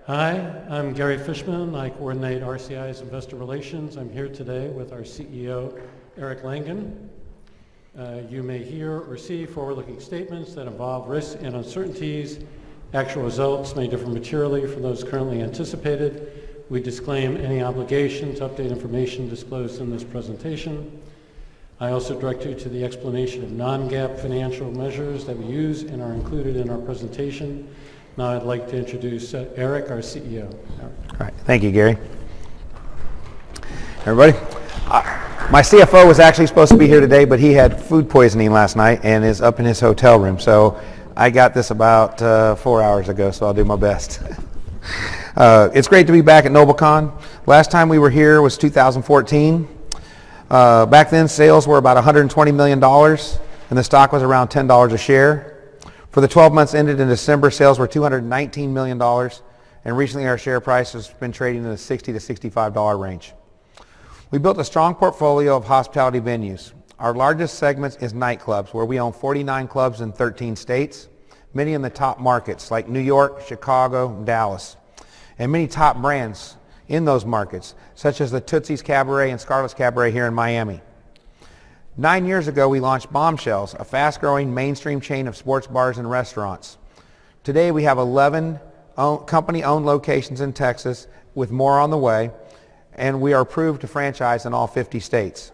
Hi, I'm Gary Fishman. I coordinate RCI's investor relations. I'm here today with our CEO, Eric Langan. You may hear or see forward-looking statements that involve risks and uncertainties. Actual results may differ materially from those currently anticipated. We disclaim any obligation to update information disclosed in this presentation. I also direct you to the explanation of non-GAAP financial measures that we use and are included in our presentation. Now I'd like to introduce Eric, our CEO. Eric. All right, thank you, Gary. Everybody, my CFO was actually supposed to be here today, but he had food poisoning last night and is up in his hotel room. So I got this about 4 hours ago, so I'll do my best. It's great to be back at NobleCon. Last time we were here was 2014. Back then, sales were about $120 million, and the stock was around $10 a share. For the 12 months ended in December, sales were $219 million, and recently our share price has been trading in the $60 to $65 range. We built a strong portfolio of hospitality venues. Our largest segment is nightclubs, where we own 49 clubs in 13 states, many in the top markets like New York, Chicago, and Dallas, and many top brands in those markets, such as the Tootsie's Cabaret and Scarlett's Cabaret here in Miami. 9 years ago, we launched Bombshells, a fast-growing mainstream chain of sports bars and restaurants. Today, we have 11 company-owned locations in Texas, with more on the way, and we are approved to franchise in all 50 states.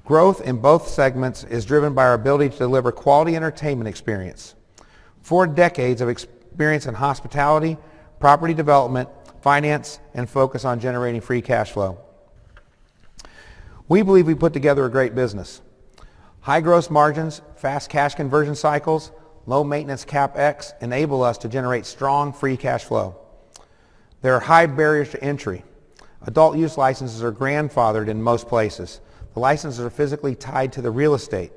Growth in both segments is driven by our ability to deliver quality entertainment experience. 4 decades of experience in hospitality, property development, finance, and focus on generating free cash flow. We believe we put together a great business. High gross margins, fast cash conversion cycles, low maintenance CapEx enable us to generate strong free cash flow. There are high barriers to entry. Adult use licenses are grandfathered in most places. The licenses are physically tied to the real estate,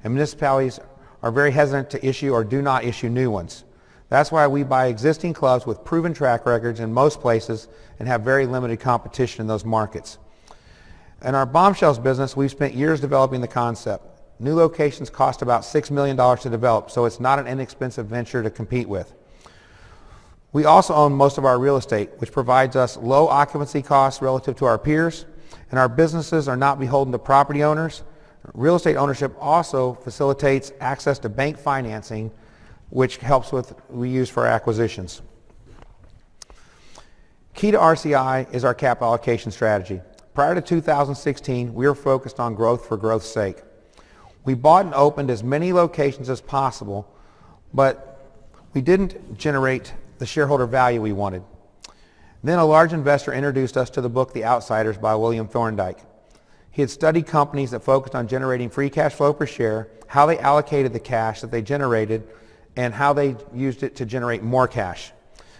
and municipalities are very hesitant to issue or do not issue new ones. That's why we buy existing clubs with proven track records in most places and have very limited competition in those markets. In our Bombshells business, we've spent years developing the concept. New locations cost about $6 million to develop, so it's not an inexpensive venture to compete with. We also own most of our real estate, which provides us low occupancy costs relative to our peers, and our businesses are not beholden to property owners. Real estate ownership also facilitates access to bank financing, which we use for our acquisitions. Key to RCI is our capital allocation strategy. Prior to 2016, we were focused on growth for growth's sake. We bought and opened as many locations as possible, but we didn't generate the shareholder value we wanted. Then a large investor introduced us to the book The Outsiders by William Thorndike. He had studied companies that focused on generating free cash flow per share, how they allocated the cash that they generated, and how they used it to generate more cash.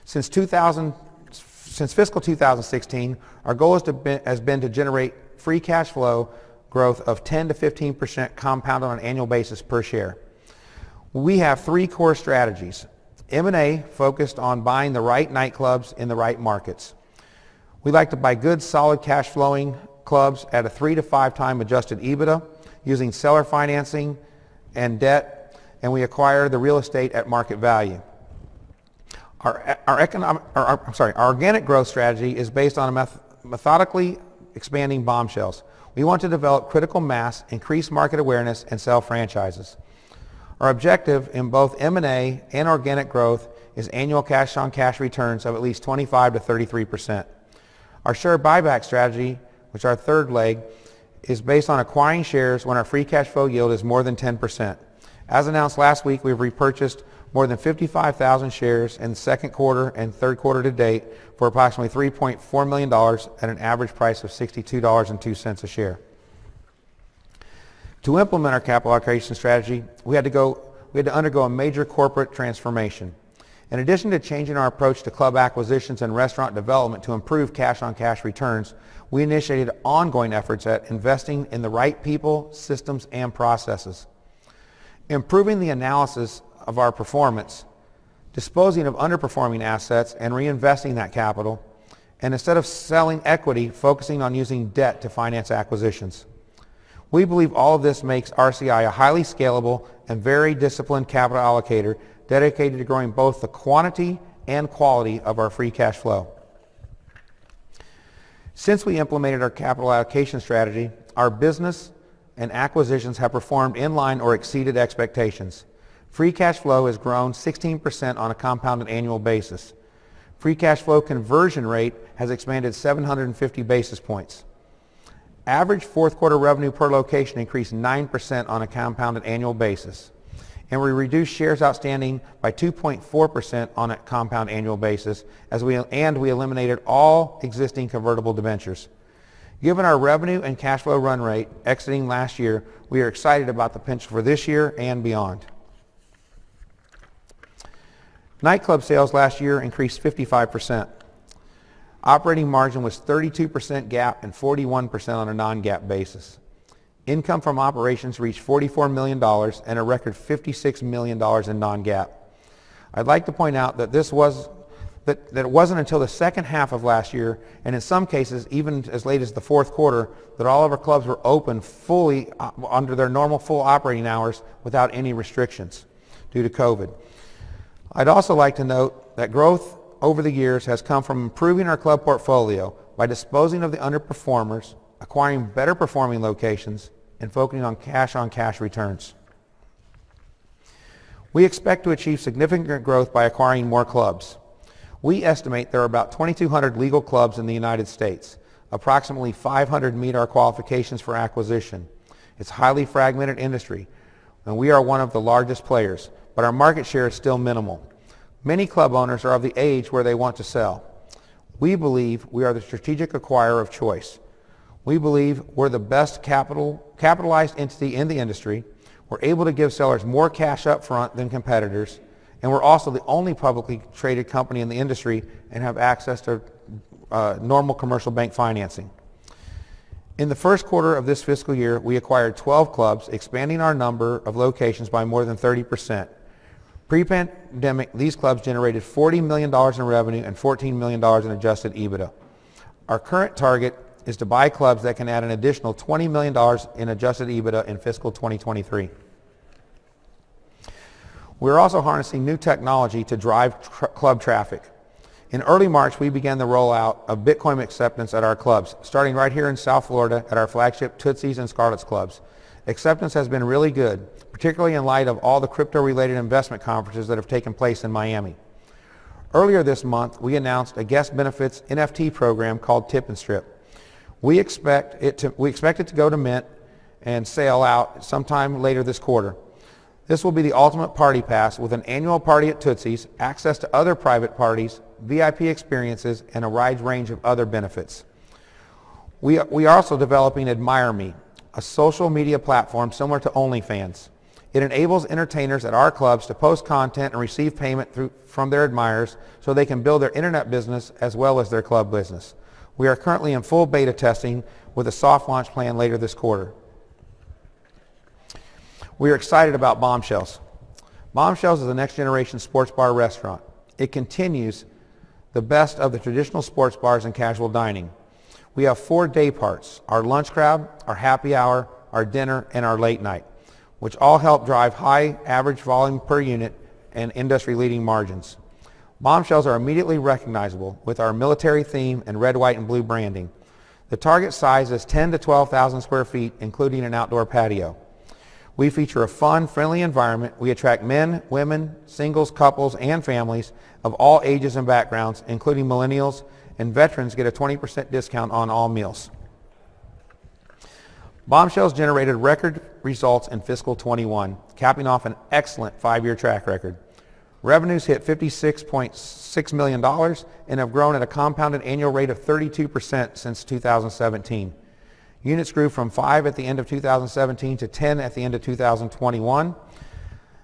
Since fiscal 2016, our goal has been to generate free cash flow growth of 10 to 15% compounded on an annual basis per share. We have 3 core strategies. M&A focused on buying the right nightclubs in the right markets. We like to buy good, solid cash flowing clubs at a 3 to 5 time adjusted EBITDA using seller financing and debt, and we acquire the real estate at market value. Our organic growth strategy is based on methodically expanding Bombshells. We want to develop critical mass, increase market awareness, and sell franchises. Our objective in both M&A and organic growth is annual cash-on-cash returns of at least 25 to 33%. Our share buyback strategy, which is our third leg, is based on acquiring shares when our free cash flow yield is more than 10%. As announced last week, we've repurchased more than 55,000 shares in the second quarter and third quarter to date for approximately $3.4 million at an average price of $62.02 a share. To implement our capital allocation strategy, we had to undergo a major corporate transformation. In addition to changing our approach to club acquisitions and restaurant development to improve cash-on-cash returns, we initiated ongoing efforts at investing in the right people, systems, and processes. Improving the analysis of our performance, disposing of underperforming assets and reinvesting that capital, and instead of selling equity, focusing on using debt to finance acquisitions. We believe all of this makes RCI a highly scalable and very disciplined capital allocator dedicated to growing both the quantity and quality of our free cash flow. Since we implemented our capital allocation strategy, our business and acquisitions have performed in line or exceeded expectations. Free cash flow has grown 16% on a compounded annual basis. Free cash flow conversion rate has expanded 750 basis points. Average fourth quarter revenue per location increased 9% on a compounded annual basis. And we reduced shares outstanding by 2.4% on a compound annual basis, we eliminated all existing convertible debentures. Given our revenue and cash flow run rate exiting last year, we are excited about the potential for this year and beyond. Nightclub sales last year increased 55%. Operating margin was 32% GAAP and 41% on a non-GAAP basis. Income from operations reached $44 million and a record $56 million in non-GAAP. I'd like to point out that it wasn't until the second half of last year, and in some cases even as late as the fourth quarter, that all of our clubs were open fully under their normal full operating hours without any restrictions due to COVID. I'd also like to note that growth over the years has come from improving our club portfolio by disposing of the underperformers, acquiring better performing locations, and focusing on cash returns. We expect to achieve significant growth by acquiring more clubs. We estimate there are about 2,200 legal clubs in the United States. Approximately 500 meet our qualifications for acquisition. It's a highly fragmented industry, and we are one of the largest players, but our market share is still minimal. Many club owners are of the age where they want to sell. We believe we are the strategic acquirer of choice. We believe we're the best capitalized entity in the industry. We're able to give sellers more cash up front than competitors, and we're also the only publicly traded company in the industry and have access to normal commercial bank financing. In the first quarter of this fiscal year, we acquired 12 clubs, expanding our number of locations by more than 30%. Pre-pandemic, these clubs generated $40 million in revenue and $14 million in adjusted EBITDA. Our current target is to buy clubs that can add an additional $20 million in adjusted EBITDA in fiscal 2023. We're also harnessing new technology to drive club traffic. In early March, we began the rollout of Bitcoin acceptance at our clubs, starting right here in South Florida at our flagship Tootsie's and Scarlett's clubs. Acceptance has been really good, particularly in light of all the crypto-related investment conferences that have taken place in Miami. Earlier this month, we announced a guest benefits NFT program called Tip and Strip. We expect it to go to mint and sale out sometime later this quarter. This will be the ultimate party pass with an annual party at Tootsie's, access to other private parties, VIP experiences, and a wide range of other benefits. We are also developing Admire Me, a social media platform similar to OnlyFans. It enables entertainers at our clubs to post content and receive payment from their admirers so they can build their internet business as well as their club business. We are currently in full beta testing with a soft launch plan later this quarter. We are excited about Bombshells. Bombshells is a next generation sports bar restaurant. It continues the best of the traditional sports bars and casual dining. We have 4 day parts: our lunch crowd, our happy hour, our dinner, and our late night, which all help drive high average volume per unit and industry-leading margins. Bombshells are immediately recognizable with our military theme and red, white, and blue branding. The target size is 10 to 12,000 square feet, including an outdoor patio. We feature a fun, friendly environment. We attract men, women, singles, couples, and families of all ages and backgrounds, including millennials, and veterans get a 20% discount on all meals. Bombshells generated record results in fiscal 21, capping off an excellent 5-year track record. Revenues hit $56.6 million and have grown at a compounded annual rate of 32% since 2017. Units grew from 5 at the end of 2017 to 10 at the end of 2021.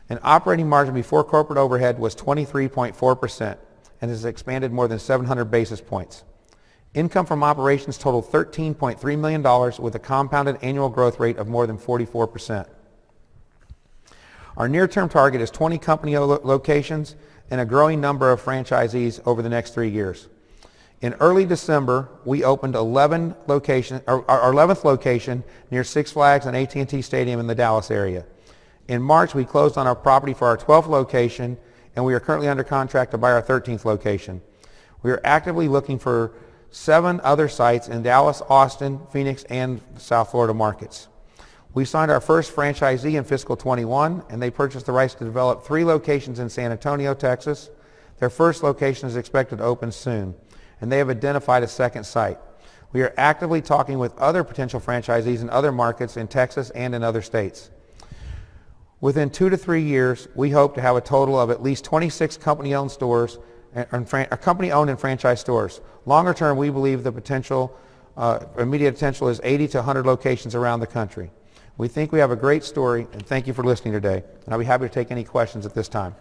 And operating margin before corporate overhead was 23.4% and has expanded more than 700 basis points. Income from operations totaled $13.3 million with a compounded annual growth rate of more than 44%. Our near-term target is 20 company locations and a growing number of franchisees over the next 3 years. In early December, we opened our 11th location near Six Flags and AT&T Stadium in the Dallas area. In March, we closed on our property for our 12th location and we are currently under contract to buy our 13th location. We are actively looking for 7 other sites in Dallas, Austin, Phoenix, and South Florida markets. We signed our first franchisee in fiscal 21, and they purchased the rights to develop 3 locations in San Antonio, Texas. Their first location is expected to open soon, and they have identified a second site. We are actively talking with other potential franchisees in other markets in Texas and in other states. Within 2 to 3 years, we hope to have a total of at least 26 company-owned stores, company-owned and franchise stores. Longer term, we believe the potential, immediate potential is 80 to 100 locations around the country. We think we have a great story, and thank you for listening today. And I'll be happy to take any questions at this time.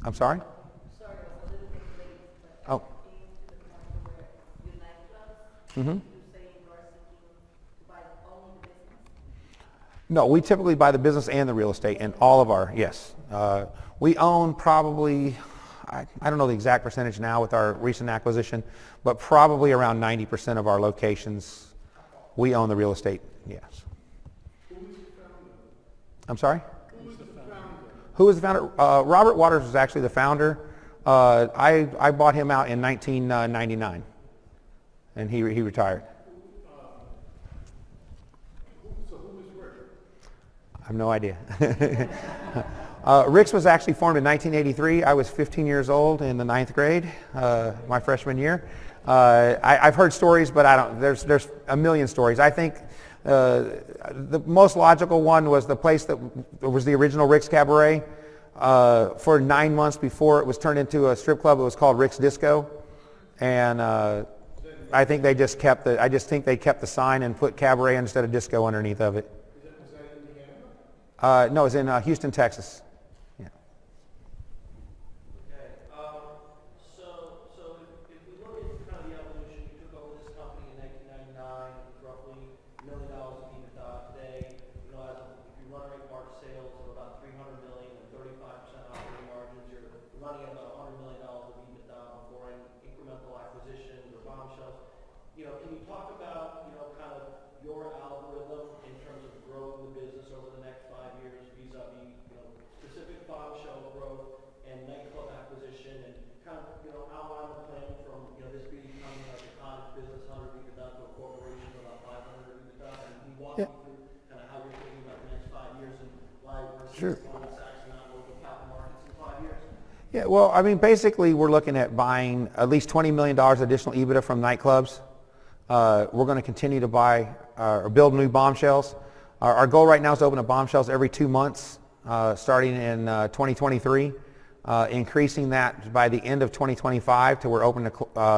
I'm sorry? Sorry, I was a little bit late, but Oh. I came to the point where your nightclubs, Mm-hmm. you say you are seeking to buy only the business? No, we typically buy the business and the real estate in all of our, yes. We own probably, I don't know the exact percentage now with our recent acquisition, but probably around 90% of our locations, we own the real estate, yes. Who was the founder? I'm sorry? Who was the founder? Who was the founder? Robert Waters was actually the founder. I bought him out in 1999, and he retired. So who was Rick? I have no idea. Rick's was actually formed in 1983. I was 15 years old in the 9th grade, my freshman year. I've heard stories, but I don't. There's a million stories. I think the most logical one was the place that was the original Rick's Cabaret. For 9 months before it was turned into a strip club, it was called Rick's Disco, and I think they just kept the. I just think they kept the sign and put Cabaret instead of Disco underneath of it. Was that Indiana? No, it was in Houston, Texas. Yeah. Okay, so if we look at kind of the evolution, you took over this company in 1999, with roughly $1 million of EBITDA today. You know, if you run rate March sales of about $300 million and 35% operating margins, you're running at about $100 million of EBITDA before any incremental acquisitions or bombshells. You know, can you talk about, you know, kind of your algorithm in terms of growing the business over the next 5 years vis-a-vis, you know, specific bombshell growth and nightclub acquisition, and kind of, you know, outline the plan from, you know, this becoming like a cottage business, 100 EBITDA to a corporation of about 500 EBITDA, and can you walk me through kind of how you're thinking about the next 5 years and why we're seeing Goldman Sachs and not local capital markets in 5 years? Yeah, well, I mean, basically, we're looking at buying at least $20 million additional EBITDA from nightclubs. We're going to continue to buy or build new bombshells. Our goal right now is to open up bombshells every 2 months, starting in 2023, increasing that by the end of 2025 to we're opening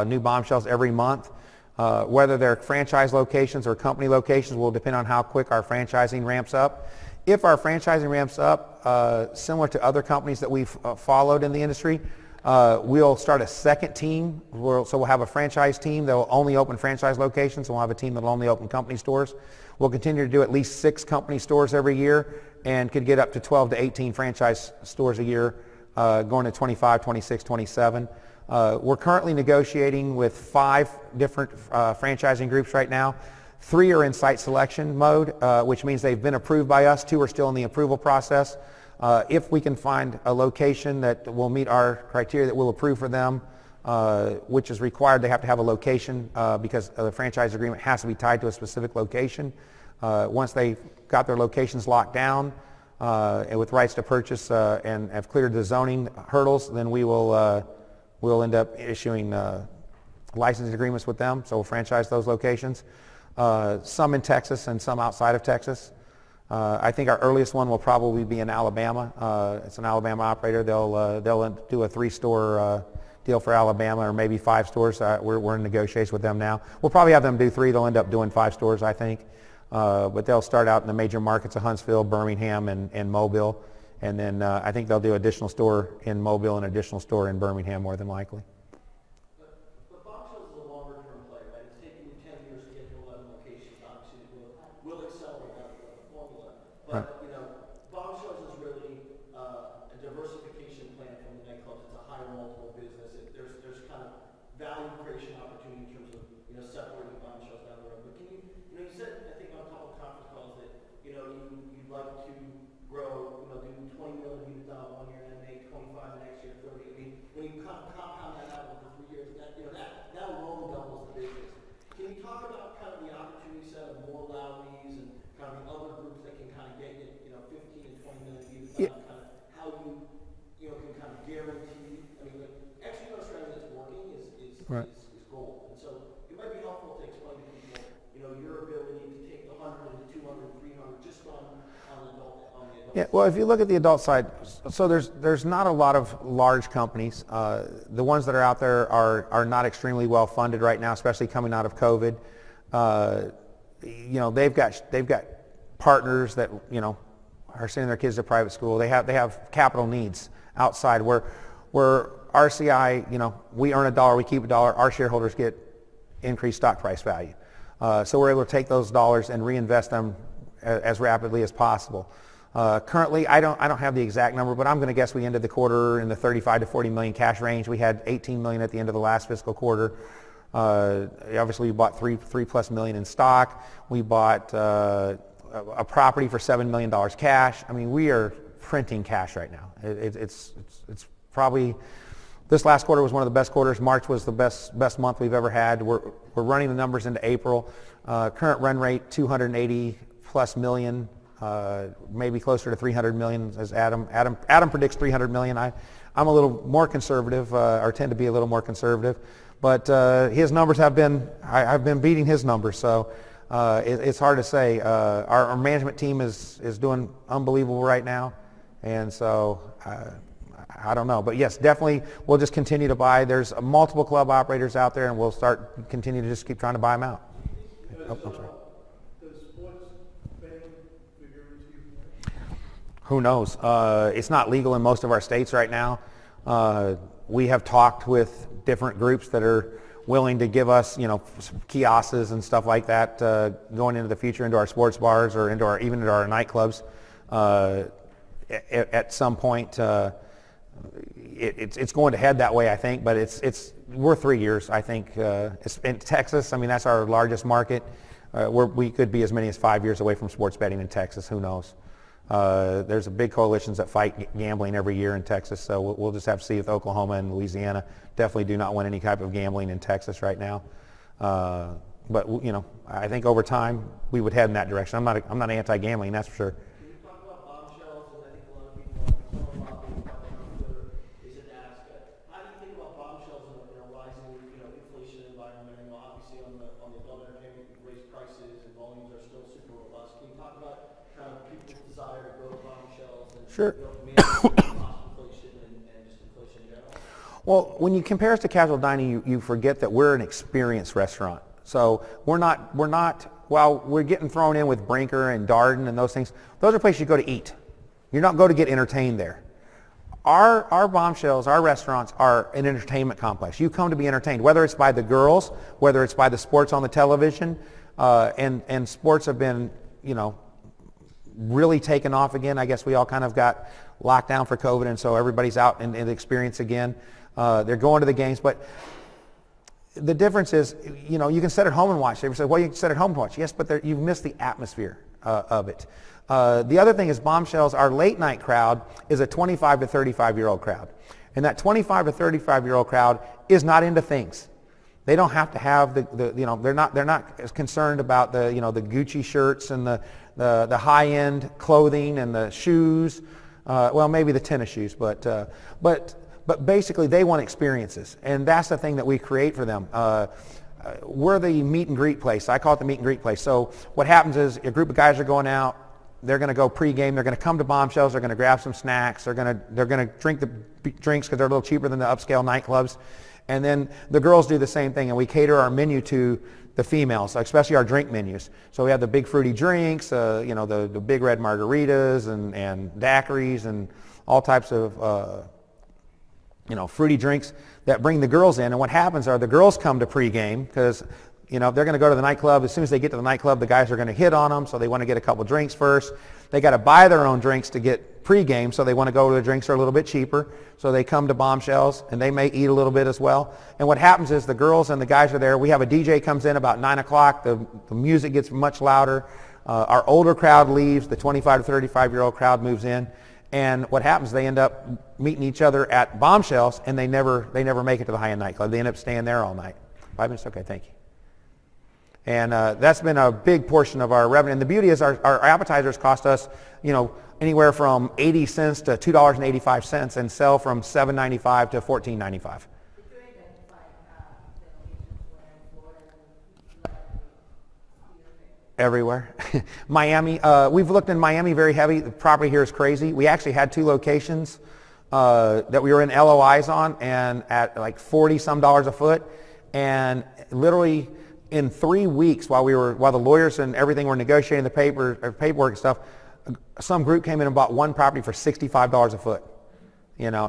new bombshells every month. Whether they're franchise locations or company locations will depend on how quick our franchising ramps up. If our franchising ramps up, similar to other companies that we've followed in the industry, we'll start a second team. So we'll have a franchise team that will only open franchise locations, and we'll have a team that will only open company stores. We'll continue to do at least 6 company stores every year and could get up to 12 to 18 franchise stores a year, going to 25, 26, 27. We're currently negotiating with 5 different franchising groups right now. 3 are in site selection mode, which means they've been approved by us. 2 are still in the approval process. If we can find a location that will meet our criteria that we'll approve for them, which is required, they have to have a location because the franchise agreement has to be tied to a specific location. Once they've got their locations locked down and with rights to purchase and have cleared the zoning hurdles, then we'll end up issuing licensing agreements with them, so we'll franchise those locations. Some in Texas and some outside of Texas. I think our earliest one will probably be in Alabama. It's an Alabama operator. They'll do a 3-store deal for Alabama, or maybe 5 stores. We're in negotiations with them now. We'll probably have them do 3. They'll end up doing 5 stores, I think. But they'll start out in the major markets of Huntsville, Birmingham, and Mobile. And then I think they'll do additional store in Mobile and additional store in Birmingham, more than likely. But bombshells is a longer term play, right? It's taking you 10 years to get to 11 locations. Obviously, will accelerate that with the formula. But, you know, bombshells is really a diversification plan from the nightclubs. It's a higher multiple business. There's kind of value creation opportunity in terms of, you know, separating bombshells down the road. But can you, you know, you said, I think on a couple of conference calls that, you know, you'd like to grow kind of compound that out over 3 years, that alone doubles the business. Can you talk about kind of the opportunity set of more Lowry's and kind of the other groups that can kind of get you, 15 and 20 million EBITDA, kind of how you can kind of guarantee, I mean, actually, strategy that's working is Right. is gold. And so it might be helpful to explain to people, your ability to take the 100 and the 200 and 300 just on the adult. Yeah, well, if you look at the adult side, so there's not a lot of large companies. The ones that are out there are not extremely well funded right now, especially coming out of COVID. They've got partners that are sending their kids to private school. They have capital needs outside where RCI, we earn $1, we keep $1. Our shareholders get increased stock price value. So we're able to take those dollars and reinvest them as rapidly as possible. Currently, I don't have the exact number, but I'm going to guess we ended the quarter in the 35 to 40 million cash range. We had 18 million at the end of the last fiscal quarter. Obviously, we bought three plus million in stock. We bought a property for $7 million cash. I mean, we are printing cash right now. It's probably, this last quarter was one of the best quarters. March was the best month we've ever had. We're running the numbers into April. Current run rate 280 plus million. Maybe closer to 300 million, as Adam predicts 300 million. I'm a little more conservative, or tend to be a little more conservative, but his numbers have been, I've been beating his numbers, so it's hard to say. Our management team is doing unbelievable right now, and so I don't know, but yes, definitely we'll just continue to buy. There's multiple club operators out there, and we'll continue to just keep trying to buy them out. Oh, I'm sorry. Who knows? It's not legal in most of our states right now. We have talked with different groups that are willing to give us, kiosks and stuff like that going into the future, into our sports bars or even into our nightclubs. At some point, it's going to head that way, I think. But we're 3 years, I think. It's in Texas. I mean, that's our largest market. We could be as many as 5 years away from sports betting in Texas. Who knows? There's a big coalitions that fight gambling every year in Texas, so we'll just have to see if Oklahoma and Louisiana definitely do not want any type of gambling in Texas right now. But I think over time we would head in that direction. I'm not anti-gambling, that's for sure. Can you talk about bombshells? And I think a lot of people, some of them on Twitter, is an ask. How do you think about bombshells in a rising, inflation environment? Obviously on the adult entertainment, you've raised prices and volumes are still super robust. Can you talk about kind of people's desire to go to bombshells and Sure. manage cost inflation and just inflation in general? Well, when you compare us to casual dining, you forget that we're an experience restaurant. So we're not, while we're getting thrown in with Brinker and Darden and those things, those are places you go to eat. You're not going to get entertained there. Our bombshells, our restaurants are an entertainment complex. You come to be entertained, whether it's by the girls, whether it's by the sports on the television, and sports have been, really taken off again. I guess we all kind of got locked down for COVID, and so everybody's out in the experience again. They're going to the games, but the difference is, you can sit at home and watch. They say, well, you can sit at home and watch. Yes, but you've missed the atmosphere of it. The other thing is bombshells, our late night crowd is a 25 to 35-year-old crowd. And that 25 to 35-year-old crowd is not into things. They don't have to have they're not as concerned about the Gucci shirts and the high-end clothing and the shoes. Well, maybe the tennis shoes, but basically they want experiences, and that's the thing that we create for them. We're the meet and greet place. I call it the meet and greet place. So what happens is a group of guys are going out. They're going to go pregame. They're going to come to Bombshells. They're going to grab some snacks. They're going to drink the drinks because they're a little cheaper than the upscale nightclubs. And then the girls do the same thing, and we cater our menu to the females, especially our drink menus. So we have the big fruity drinks, the big red margaritas and daiquiris and all types of fruity drinks that bring the girls in. And what happens are the girls come to pregame because they're going to go to the nightclub. As soon as they get to the nightclub, the guys are going to hit on them, so they want to get a couple drinks first. They got to buy their own drinks to get pregame, so they want to go to the drinks that are a little bit cheaper. So they come to Bombshells, and they may eat a little bit as well. And what happens is the girls and the guys are there. We have a DJ comes in about 9 o'clock. The music gets much louder. Our older crowd leaves. The 25 to 35-year-old crowd moves in. And what happens, they end up meeting each other at Bombshells, and they never make it to the high-end nightclub. They end up staying there all night. 5 minutes? Okay, thank you. And that's been a big portion of our revenue. And the beauty is our appetizers cost us, anywhere from 80 cents to $2.85 and sell from $7.95 to $14.95. Everywhere. Miami, we've looked in Miami very heavy. The property here is crazy. We actually had 2 locations that we were in LOIs on, and at like $40 some a foot. And literally in 3 weeks, while the lawyers and everything were negotiating the paperwork and stuff, some group came in and bought one property for $65 a foot.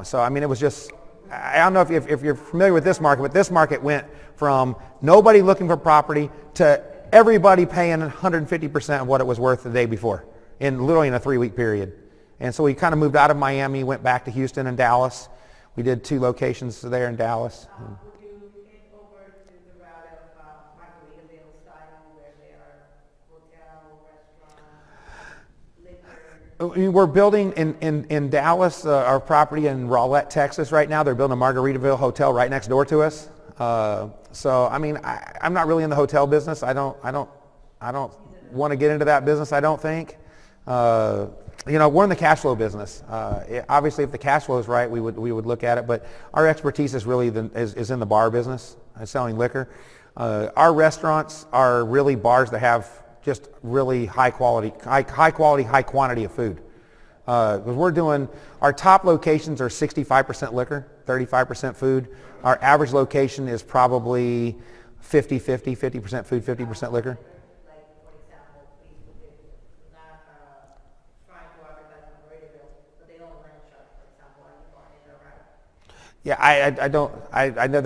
So I mean, it was just, I don't know if you're familiar with this market, but this market went from nobody looking for property to everybody paying 150% of what it was worth the day before, literally in a 3-week period. And so we kind of moved out of Miami, went back to Houston and Dallas. We did 2 locations there in Dallas. Would you get over to the route of Margaritaville style, where there are hotel, restaurant, liquor? We're building in Dallas, our property in Rowlett, Texas right now. They're building a Margaritaville hotel right next door to us. So I mean, I'm not really in the hotel business. I don't want to get into that business. I don't think. We're in the cash flow business. Obviously, if the cash flow is right, we would look at it. But our expertise is really is in the bar business, selling liquor. Our restaurants are really bars that have just really high quality, high quantity of food. Because our top locations are 65% liquor, 35% food. Our average location is probably 50-50, 50% food, 50% liquor. Like, for example, not trying to advertise Margaritaville, but they don't rent shop, for example, at the bar in the route. Yeah, I don't. I know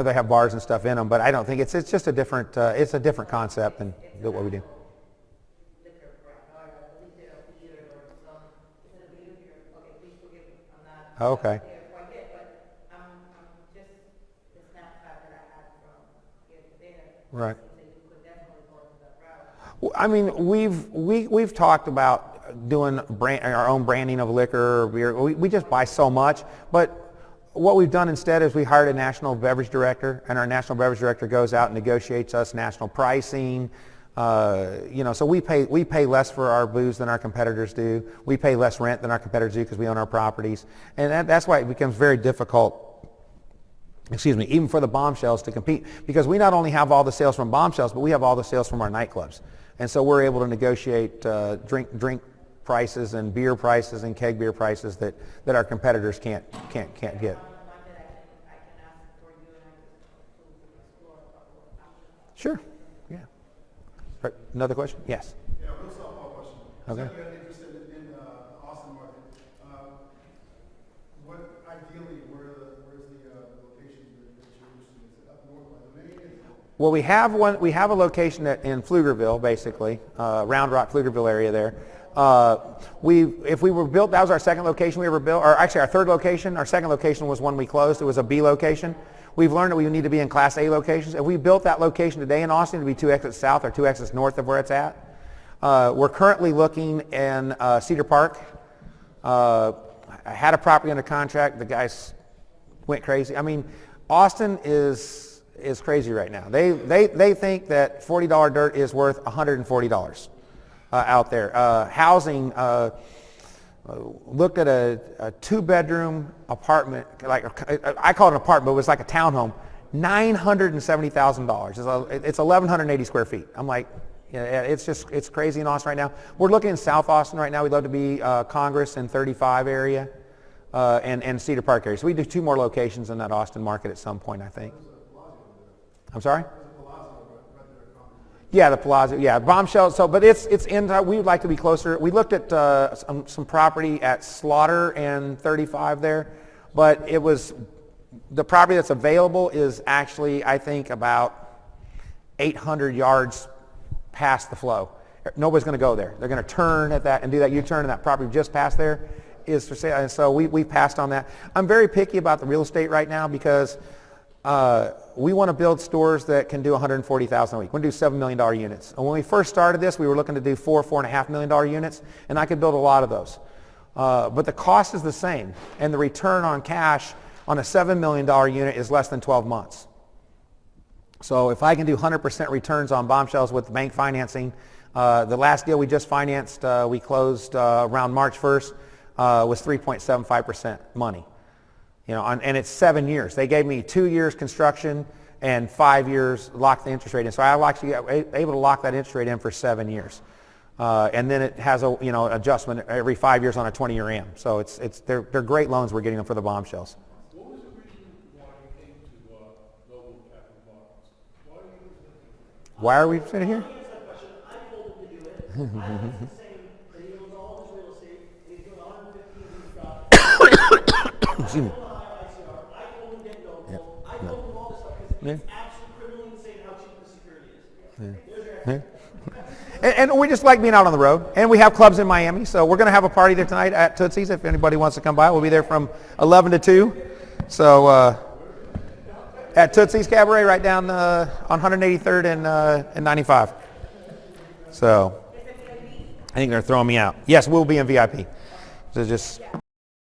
they have bars and stuff in them, but I don't think it's just a different. It's a different concept than what we do. Liquor brand, or at least a beer or some, is it a beer here? Okay, please forgive me, I'm not. Okay. There quite yet, but I'm just, the snapshot that I had from here to there. Right. Seems that you could definitely go to that route. Well, I mean, we've talked about doing our own branding of liquor or beer. We just buy so much, but what we've done instead is we hired a national beverage director, and our national beverage director goes out and negotiates us national pricing. So we pay less for our booze than our competitors do. We pay less rent than our competitors do because we own our properties, and that's why it becomes very difficult. Even for the Bombshells to compete, because we not only have all the sales from Bombshells, but we have all the sales from our nightclubs, and so we're able to negotiate drink prices and beer prices and keg beer prices that our competitors can't get. I can ask for you and I to explore a couple of options. Sure. Yeah. Right. Another question? Yes. Yeah, real softball question. Okay. So you're interested in the Austin market. Ideally, where's the location that you're interested in? Is it up north by the main? Well, we have a location in Pflugerville, basically, Round Rock, Pflugerville area there. If we were built, that was our second location we ever built, or actually our third location. Our second location was one we closed. It was a B location. We've learned that we need to be in Class A locations. If we built that location today in Austin, to be 2 exits south or 2 exits north of where it's at. We're currently looking in Cedar Park. I had a property under contract. The guys went crazy. I mean, Austin is crazy right now. They think that $40 dirt is worth $140 out there. Housing, looked at a 2-bedroom apartment, I call it an apartment, but it was like a townhome, $970,000. It's 1,180 square feet. I'm like, it's crazy in Austin right now. We're looking in South Austin right now. We'd love to be Congress and 35 area and Cedar Park area. So we do 2 more locations in that Austin market at some point, I think. I'm sorry? Yeah, the Palazzo. Yeah, Bombshells. So, but it's in. We would like to be closer. We looked at some property at Slaughter and 35 there, but it was the property that's available is actually, I think, about 800 yards past the flow. Nobody's going to go there. They're going to turn at that and do that U-turn, and that property just past there is for sale. And so we passed on that. I'm very picky about the real estate right now because we want to build stores that can do $140,000 a week. We want to do $7 million units. And when we first started this, we were looking to do $4.5 million units, and I could build a lot of those. but the cost is the same, and the return on cash on a $7 million unit is less than 12 months. So if I can do 100% returns on Bombshells with bank financing, the last deal we just financed, we closed around March 1st, was 3.75% money. You know, and it's 7 years. They gave me 2 years construction and 5 years locked the interest rate in. So I actually got able to lock that interest rate in for 7 years. And then it has a adjustment every 5 years on a 20-year AM. So they're great loans we're getting them for the Bombshells. What was the reason why you came to Noble Capital Markets? Why are you thinking? Why are we sitting here? Let me answer that question. I told him to do it. I was saying that he owns all his real estate, and he's doing 115 of stock. Excuse me. I told him to get Noble. I told him all this stuff because it's absolutely criminally insane how cheap the security is. There's your answer. And we just like being out on the road. And we have clubs in Miami, so we're going to have a party there tonight at Tootsie's if anybody wants to come by. We'll be there from 11 to 2. So at Tootsie's Cabaret right down on 183rd and 95. So I think they're throwing me out. Yes, we'll be in VIP. So just